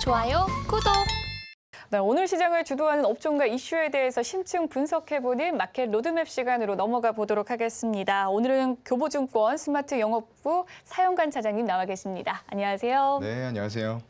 좋아요, 구독! 네, 오늘 시장을 주도하는 업종과 이슈에 대해서 심층 분석해보는 마켓 로드맵 시간으로 넘어가 보도록 하겠습니다. 오늘은 교보증권 스마트 영업부 사연관 차장님 나와 계십니다. 안녕하세요. 네, 안녕하세요.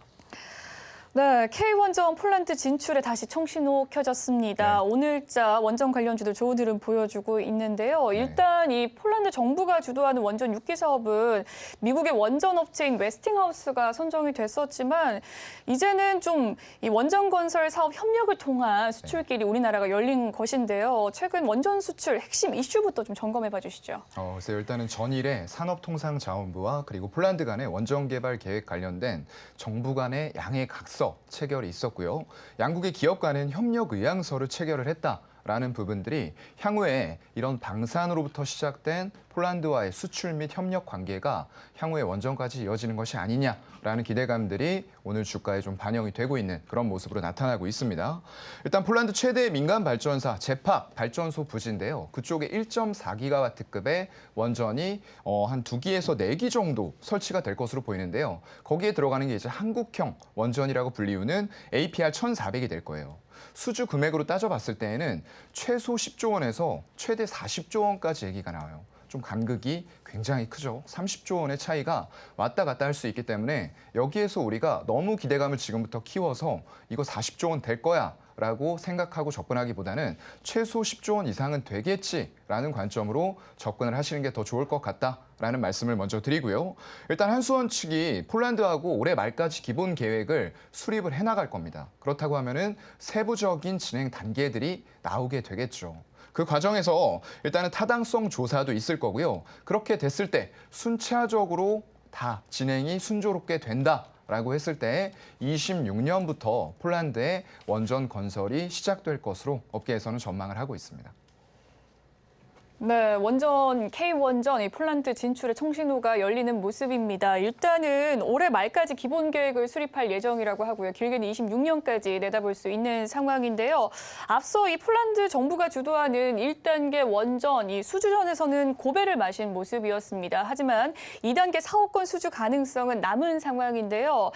네, K원전 폴란드 진출에 다시 청신호 켜졌습니다. 네. 오늘자 원전 관련주들 좋은 흐름 보여주고 있는데요. 일단 이 폴란드 정부가 주도하는 원전 6기 사업은 미국의 원전 업체인 웨스팅하우스가 선정이 됐었지만 이제는 좀 이 원전 건설 사업 협력을 통한 수출길이 우리나라가 열린 것인데요. 최근 원전 수출 핵심 이슈부터 좀 점검해봐 주시죠. 그래서 일단은 전일에 산업통상자원부와 그리고 폴란드 간의 원전 개발 계획 관련된 정부 간의 양해 각서 체결이 있었고요. 양국의 기업 간은 협력 의향서를 체결을 했다라는 부분들이 향후에 이런 방산으로부터 시작된 폴란드와의 수출 및 협력 관계가 향후에 원전까지 이어지는 것이 아니냐라는 기대감들이 오늘 주가에 좀 반영이 되고 있는 그런 모습으로 나타나고 있습니다. 일단 폴란드 최대 민간 발전사 제팍 발전소 부지인데요. 그쪽에 1.4기가와트급의 원전이 한 2기에서 4기 정도 설치가 될 것으로 보이는데요. 거기에 들어가는 게 이제 한국형 원전이라고 불리우는 APR 1400이 될 거예요. 수주 금액으로 따져봤을 때에는 최소 10조 원에서 최대 40조 원까지 얘기가 나와요. 좀 간극이 굉장히 크죠. 30조 원의 차이가 왔다 갔다 할 수 있기 때문에 여기에서 우리가 너무 기대감을 지금부터 키워서 이거 40조 원 될 거야 라고 생각하고 접근하기보다는 최소 10조 원 이상은 되겠지라는 관점으로 접근을 하시는 게 더 좋을 것 같다라는 말씀을 먼저 드리고요. 일단 한수원 측이 폴란드하고 올해 말까지 기본 계획을 수립을 해나갈 겁니다. 그렇다고 하면은 세부적인 진행 단계들이 나오게 되겠죠. 그 과정에서 일단은 타당성 조사도 있을 거고요. 그렇게 됐을 때 순차적으로 다 진행이 순조롭게 된다라고 했을 때 26년부터 폴란드의 원전 건설이 시작될 것으로 업계에서는 전망을 하고 있습니다. 네, K원전 이 폴란드 진출의 청신호가 열리는 모습입니다. 일단은 올해 말까지 기본 계획을 수립할 예정이라고 하고요. 길게는 26년까지 내다볼 수 있는 상황인데요. 앞서 이 폴란드 정부가 주도하는 1단계 원전 이 수주전에서는 고배를 마신 모습이었습니다. 하지만 2단계 사업권 수주 가능성은 남은 상황인데요.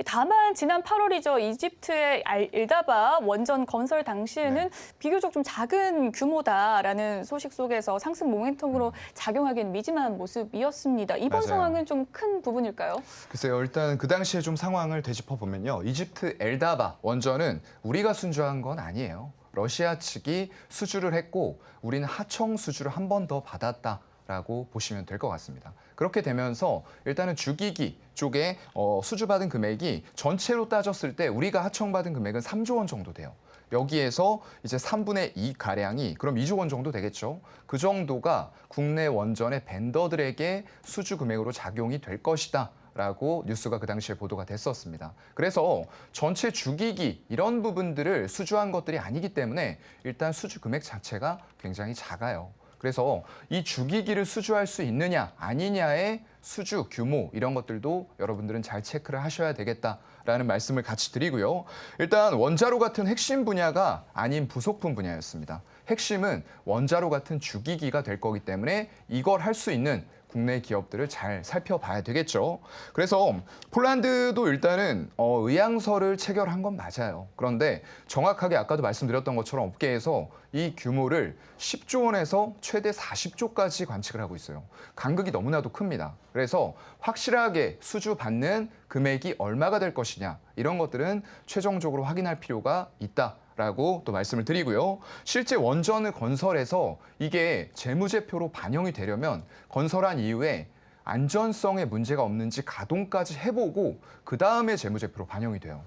다만 지난 8월이죠. 이집트의 엘다바 원전 건설 당시에는 비교적 좀 작은 규모다라는 소식 속에서 상승 모멘텀으로 작용하기엔 미지만 모습이었습니다. 이번 맞아요. 상황은 좀 큰 부분일까요? 글쎄요. 일단 그 당시에 좀 상황을 되짚어보면요. 이집트 엘다바 원전은 우리가 순주한 건 아니에요. 러시아 측이 수주를 했고 우리는 하청 수주를 한 번 더 받았다라고 보시면 될 것 같습니다. 그렇게 되면서 일단은 주기기 쪽에 수주받은 금액이 전체로 따졌을 때 우리가 하청받은 금액은 3조 원 정도 돼요. 여기에서 이제 3분의 2 가량이 그럼 2조 원 정도 되겠죠. 그 정도가 국내 원전의 벤더들에게 수주 금액으로 작용이 될 것이다. 라고 뉴스가 그 당시에 보도가 됐었습니다. 그래서 전체 주기기 이런 부분들을 수주한 것들이 아니기 때문에 일단 수주 금액 자체가 굉장히 작아요. 그래서 이 주기기를 수주할 수 있느냐 아니냐의 수주 규모 이런 것들도 여러분들은 잘 체크를 하셔야 되겠다라는 말씀을 같이 드리고요. 일단 원자로 같은 핵심 분야가 아닌 부속품 분야였습니다. 핵심은 원자로 같은 주기기가 될 거기 때문에 이걸 할 수 있는 국내 기업들을 잘 살펴봐야 되겠죠. 그래서 폴란드도 일단은 의향서를 체결한 건 맞아요. 그런데 정확하게 아까도 말씀드렸던 것처럼 업계에서 이 규모를 10조 원에서 최대 40조까지 관측을 하고 있어요. 간극이 너무나도 큽니다. 그래서 확실하게 수주받는 금액이 얼마가 될 것이냐 이런 것들은 최종적으로 확인할 필요가 있다. 라고 또 말씀을 드리고요. 실제 원전을 건설해서 이게 재무제표로 반영이 되려면 건설한 이후에 안전성에 문제가 없는지 가동까지 해보고 그다음에 재무제표로 반영이 돼요.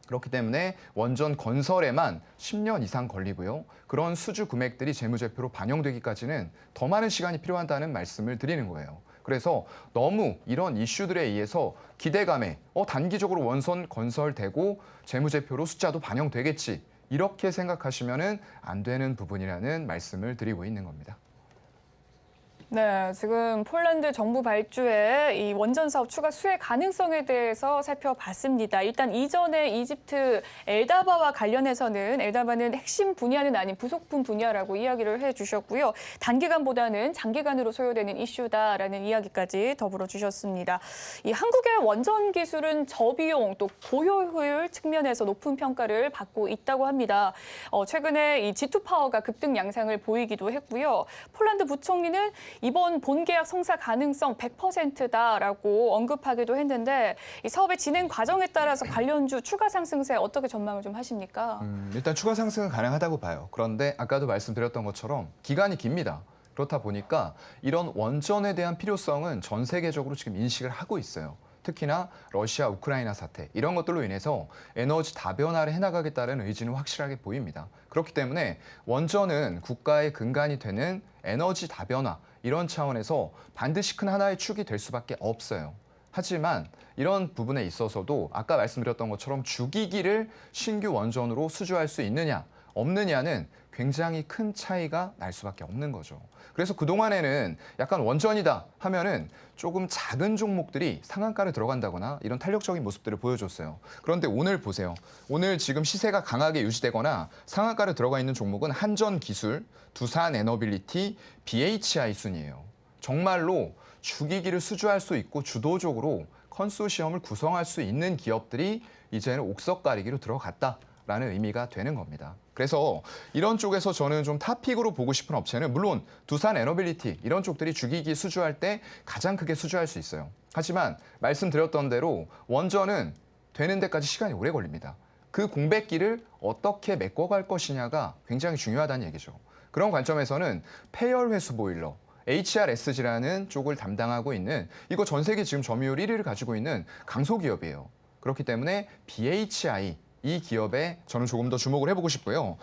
그렇기 때문에 원전 건설에만 10년 이상 걸리고요. 그런 수주 금액들이 재무제표로 반영되기까지는 더 많은 시간이 필요하다는 말씀을 드리는 거예요. 그래서 너무 이런 이슈들에 의해서 기대감에 단기적으로 원전 건설되고 재무제표로 숫자도 반영되겠지. 이렇게 생각하시면 안 되는 부분이라는 말씀을 드리고 있는 겁니다. 네, 지금 폴란드 정부 발주의 이 원전 사업 추가 수혜 가능성에 대해서 살펴봤습니다. 일단 이전에 이집트 엘다바와 관련해서는 엘다바는 핵심 분야는 아닌 부속품 분야라고 이야기를 해주셨고요. 단기간보다는 장기간으로 소요되는 이슈다라는 이야기까지 더불어 주셨습니다. 이 한국의 원전 기술은 저비용 또 고효율 측면에서 높은 평가를 받고 있다고 합니다. 최근에 이 G2 파워가 급등 양상을 보이기도 했고요. 폴란드 부총리는 이번 본계약 성사 가능성 100%다라고 언급하기도 했는데 이 사업의 진행 과정에 따라서 관련주 추가 상승세 어떻게 전망을 좀 하십니까? 일단 추가 상승은 가능하다고 봐요. 그런데 아까도 말씀드렸던 것처럼 기간이 깁니다. 그렇다 보니까 이런 원전에 대한 필요성은 전 세계적으로 지금 인식을 하고 있어요. 특히나 러시아, 우크라이나 사태 이런 것들로 인해서 에너지 다변화를 해나가겠다는 의지는 확실하게 보입니다. 그렇기 때문에 원전은 국가의 근간이 되는 에너지 다변화 이런 차원에서 반드시 큰 하나의 축이 될 수밖에 없어요. 하지만 이런 부분에 있어서도 아까 말씀드렸던 것처럼 주기기를 신규 원전으로 수주할 수 있느냐 없느냐는 굉장히 큰 차이가 날 수밖에 없는 거죠. 그래서 그동안에는 약간 원전이다 하면은 조금 작은 종목들이 상한가를 들어간다거나 이런 탄력적인 모습들을 보여줬어요. 그런데 오늘 보세요. 오늘 지금 시세가 강하게 유지되거나 상한가를 들어가 있는 종목은 한전기술, 두산에너빌리티, BHI 순이에요. 정말로 주기기를 수주할 수 있고 주도적으로 컨소시엄을 구성할 수 있는 기업들이 이제는 옥석 가리기로 들어갔다라는 의미가 되는 겁니다. 그래서 이런 쪽에서 저는 좀 탑픽으로 보고 싶은 업체는 물론 두산에너빌리티 이런 쪽들이 주기기 수주할 때 가장 크게 수주할 수 있어요. 하지만 말씀드렸던 대로 원전은 되는 데까지 시간이 오래 걸립니다. 그 공백기를 어떻게 메꿔갈 것이냐가 굉장히 중요하다는 얘기죠. 그런 관점에서는 폐열 회수 보일러, HRSG라는 쪽을 담당하고 있는 이거 전 세계 지금 점유율 1위를 가지고 있는 강소기업이에요. 그렇기 때문에 BHI 이 기업에 저는 조금 더 주목을 해보고 싶고요.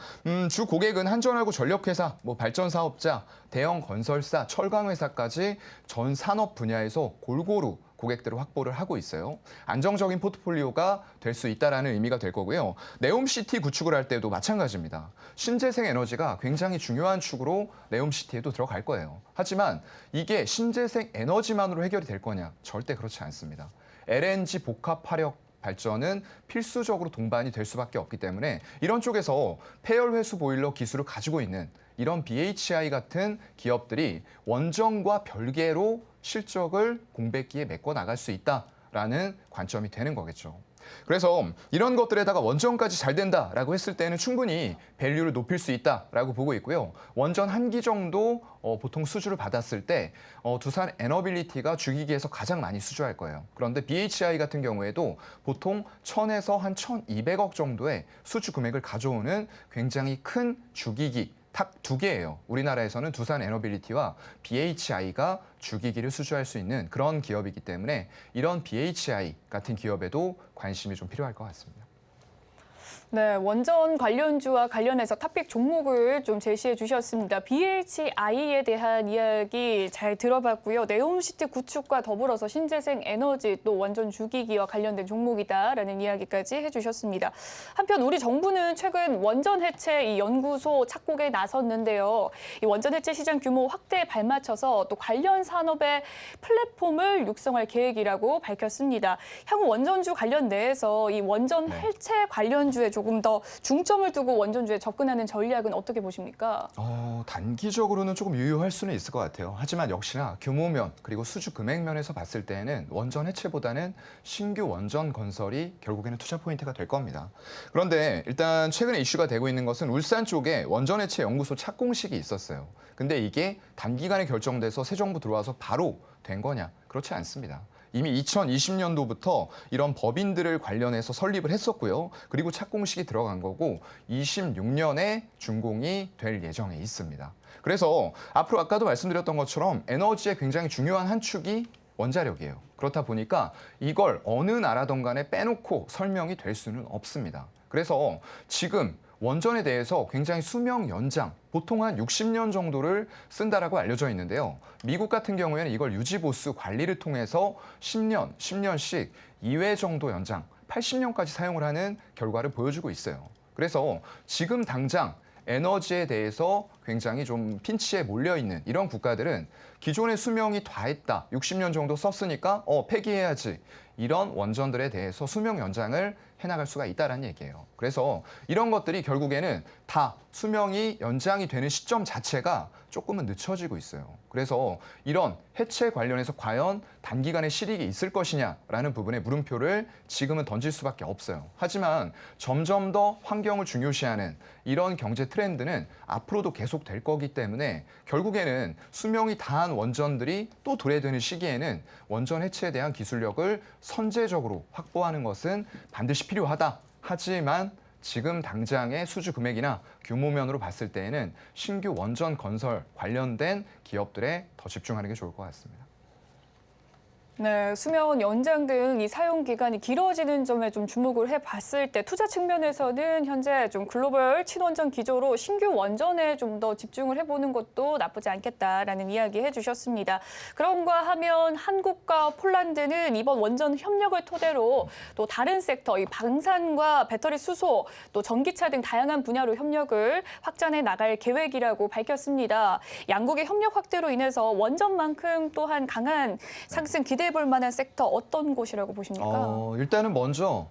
주 고객은 한전하고 전력회사, 발전 사업자, 대형 건설사, 철강회사까지 전 산업 분야에서 골고루 고객들을 확보를 하고 있어요. 안정적인 포트폴리오가 될 수 있다는 의미가 될 거고요. 네옴시티 구축을 할 때도 마찬가지입니다. 신재생 에너지가 굉장히 중요한 축으로 네옴시티에도 들어갈 거예요. 하지만 이게 신재생 에너지만으로 해결이 될 거냐? 절대 그렇지 않습니다. LNG 복합 화력 발전은 필수적으로 동반이 될 수밖에 없기 때문에 이런 쪽에서 폐열 회수 보일러 기술을 가지고 있는 이런 BHI 같은 기업들이 원전과 별개로 실적을 공백기에 메꿔 나갈 수 있다라는 관점이 되는 거겠죠. 그래서 이런 것들에다가 원전까지 잘 된다라고 했을 때는 충분히 밸류를 높일 수 있다라고 보고 있고요. 원전 한 기 정도 보통 수주를 받았을 때 두산 에너빌리티가 주기기에서 가장 많이 수주할 거예요. 그런데 BHI 같은 경우에도 보통 1000에서 한 1200억 정도의 수주 금액을 가져오는 굉장히 큰 주기기 딱 두 개예요. 우리나라에서는 두산 에너빌리티와 BHI가 주기기를 수주할 수 있는 그런 기업이기 때문에 이런 BHI 같은 기업에도 관심이 좀 필요할 것 같습니다. 네, 원전 관련주와 관련해서 탑픽 종목을 좀 제시해 주셨습니다. BHI에 대한 이야기 잘 들어봤고요. 네옴시티 구축과 더불어서 신재생 에너지 또 원전 주기기와 관련된 종목이다라는 이야기까지 해주셨습니다. 한편 우리 정부는 최근 원전 해체 이 연구소 착공에 나섰는데요. 이 원전 해체 시장 규모 확대에 발맞춰서 또 관련 산업의 플랫폼을 육성할 계획이라고 밝혔습니다. 향후 원전주 관련 내에서 이 원전 해체 관련주에 조금 더 중점을 두고 원전주에 접근하는 전략은 어떻게 보십니까? 단기적으로는 조금 유효할 수는 있을 것 같아요. 하지만 역시나 규모면 그리고 수주 금액면에서 봤을 때는 원전 해체보다는 신규 원전 건설이 결국에는 투자 포인트가 될 겁니다. 그런데 일단 최근에 이슈가 되고 있는 것은 울산 쪽에 원전 해체 연구소 착공식이 있었어요. 근데 이게 단기간에 결정돼서 새 정부 들어와서 바로 된 거냐? 그렇지 않습니다. 이미 2020년도부터 이런 법인들을 관련해서 설립을 했었고요. 그리고 착공식이 들어간 거고 26년에 준공이 될 예정에 있습니다. 그래서 앞으로 아까도 말씀드렸던 것처럼 에너지의 굉장히 중요한 한 축이 원자력이에요. 그렇다 보니까 이걸 어느 나라든 간에 빼놓고 설명이 될 수는 없습니다. 그래서 지금 원전에 대해서 굉장히 수명 연장, 보통 한 60년 정도를 쓴다라고 알려져 있는데요. 미국 같은 경우에는 이걸 유지보수 관리를 통해서 10년, 10년씩 2회 정도 연장, 80년까지 사용을 하는 결과를 보여주고 있어요. 그래서 지금 당장 에너지에 대해서 굉장히 좀 핀치에 몰려 있는 이런 국가들은 기존의 수명이 다했다. 60년 정도 썼으니까 폐기해야지. 이런 원전들에 대해서 수명 연장을 해나갈 수가 있다는 얘기예요. 그래서 이런 것들이 결국에는 다 수명이 연장이 되는 시점 자체가 조금은 늦춰지고 있어요. 그래서 이런 해체 관련해서 과연 단기간에 실익이 있을 것이냐라는 부분에 물음표를 지금은 던질 수밖에 없어요. 하지만 점점 더 환경을 중요시하는 이런 경제 트렌드는 앞으로도 계속될 거기 때문에 결국에는 수명이 다한 원전들이 또 도래되는 시기에는 원전 해체에 대한 기술력을 선제적으로 확보하는 것은 반드시 필요하다. 하지만 지금 당장의 수주 금액이나 규모면으로 봤을 때에는 신규 원전 건설 관련된 기업들에 더 집중하는 게 좋을 것 같습니다. 네, 수명 연장 등 이 사용 기간이 길어지는 점에 좀 주목을 해봤을 때 투자 측면에서는 현재 좀 글로벌 친원전 기조로 신규 원전에 좀 더 집중을 해보는 것도 나쁘지 않겠다라는 이야기 해주셨습니다. 그런가 하면 한국과 폴란드는 이번 원전 협력을 토대로 또 다른 섹터, 이 방산과 배터리 수소, 또 전기차 등 다양한 분야로 협력을 확장해 나갈 계획이라고 밝혔습니다. 양국의 협력 확대로 인해서 원전만큼 또한 강한 상승 기대해볼 만한 섹터 어떤 곳이라고 보십니까? 일단은 먼저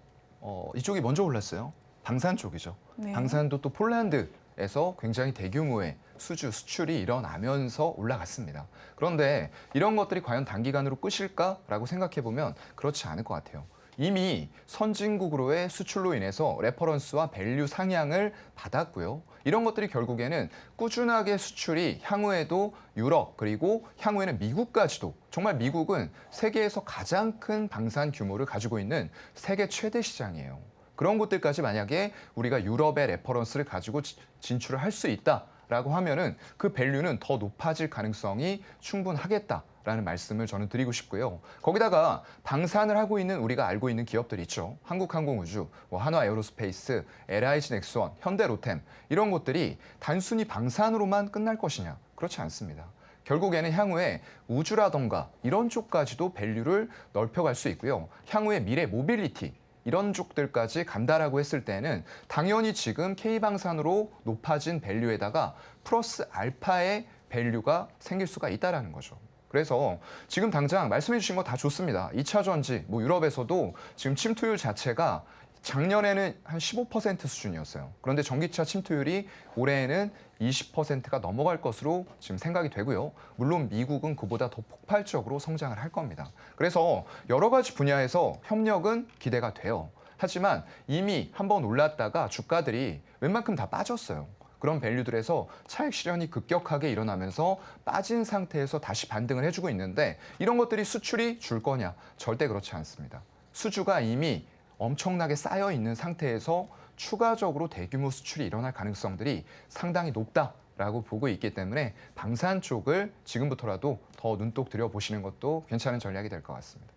이쪽이 먼저 올랐어요. 방산 쪽이죠. 네. 방산도 또 폴란드에서 굉장히 대규모의 수출이 일어나면서 올라갔습니다. 그런데 이런 것들이 과연 단기간으로 끝일까라고 생각해 보면 그렇지 않을 것 같아요. 이미 선진국으로의 수출로 인해서 레퍼런스와 밸류 상향을 받았고요. 이런 것들이 결국에는 꾸준하게 수출이 향후에도 유럽 그리고 향후에는 미국까지도 정말 미국은 세계에서 가장 큰 방산 규모를 가지고 있는 세계 최대 시장이에요. 그런 곳들까지 만약에 우리가 유럽의 레퍼런스를 가지고 진출을 할 수 있다라고 하면은 그 밸류는 더 높아질 가능성이 충분하겠다라는 말씀을 저는 드리고 싶고요. 거기다가 방산을 하고 있는 우리가 알고 있는 기업들이 있죠. 한국항공우주, 한화에어로스페이스, LIG 넥스원, 현대로템 이런 것들이 단순히 방산으로만 끝날 것이냐? 그렇지 않습니다. 결국에는 향후에 우주라던가 이런 쪽까지도 밸류를 넓혀갈 수 있고요. 향후에 미래 모빌리티 이런 쪽들까지 간다라고 했을 때는 당연히 지금 K방산으로 높아진 밸류에다가 플러스 알파의 밸류가 생길 수가 있다는 거죠. 그래서 지금 당장 말씀해 주신 거 다 좋습니다. 2차 전지, 유럽에서도 지금 침투율 자체가 작년에는 한 15% 수준이었어요. 그런데 전기차 침투율이 올해에는 20%가 넘어갈 것으로 지금 생각이 되고요. 물론 미국은 그보다 더 폭발적으로 성장을 할 겁니다. 그래서 여러 가지 분야에서 협력은 기대가 돼요. 하지만 이미 한번 올랐다가 주가들이 웬만큼 다 빠졌어요. 그런 밸류들에서 차익 실현이 급격하게 일어나면서 빠진 상태에서 다시 반등을 해주고 있는데 이런 것들이 수출이 줄 거냐? 절대 그렇지 않습니다. 수주가 이미 엄청나게 쌓여 있는 상태에서 추가적으로 대규모 수출이 일어날 가능성들이 상당히 높다라고 보고 있기 때문에 방산 쪽을 지금부터라도 더 눈독 들여보시는 것도 괜찮은 전략이 될 것 같습니다.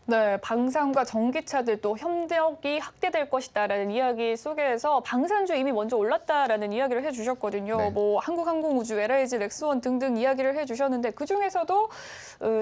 네, 방산과 전기차들도 협력이 확대될 것이다라는 이야기 속에서 방산주 이미 먼저 올랐다라는 이야기를 해주셨거든요. 네. 한국항공우주, LIG, 넥스원 등등 이야기를 해주셨는데 그 중에서도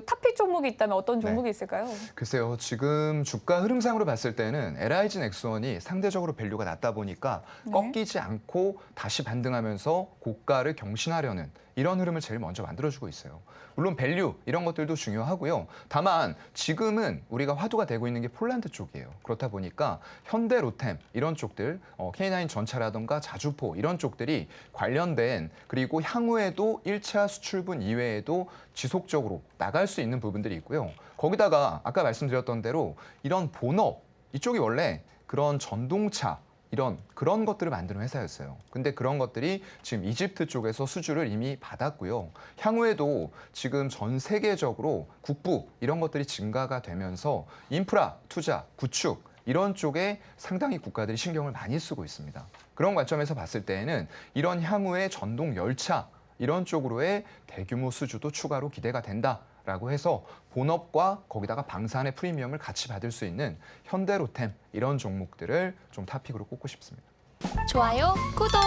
탑픽 종목이 있다면 어떤 종목이 있을까요? 글쎄요, 지금 주가 흐름상으로 봤을 때는 LIG 넥스원이 상대적으로 밸류가 낮다 보니까 꺾이지 않고 다시 반등하면서 고가를 경신하려는 이런 흐름을 제일 먼저 만들어주고 있어요. 물론 밸류 이런 것들도 중요하고요. 다만 지금은 우리가 화두가 되고 있는 게 폴란드 쪽이에요. 그렇다 보니까 현대로템 이런 쪽들, K9 전차라던가 자주포 이런 쪽들이 관련된 그리고 향후에도 1차 수출분 이외에도 지속적으로 나갈 수 있는 부분들이 있고요. 거기다가 아까 말씀드렸던 대로 이런 본업 이쪽이 원래 그런 전동차 그런 것들을 만드는 회사였어요. 근데 그런 것들이 지금 이집트 쪽에서 수주를 이미 받았고요. 향후에도 지금 전 세계적으로 국부 이런 것들이 증가가 되면서 인프라, 투자, 구축 이런 쪽에 상당히 국가들이 신경을 많이 쓰고 있습니다. 그런 관점에서 봤을 때에는 이런 향후의 전동 열차 이런 쪽으로의 대규모 수주도 추가로 기대가 된다라고 해서 본업과 거기다가 방산의 프리미엄을 같이 받을 수 있는 현대로템 이런 종목들을 좀 탑픽으로 꼽고 싶습니다. 좋아요, 구독!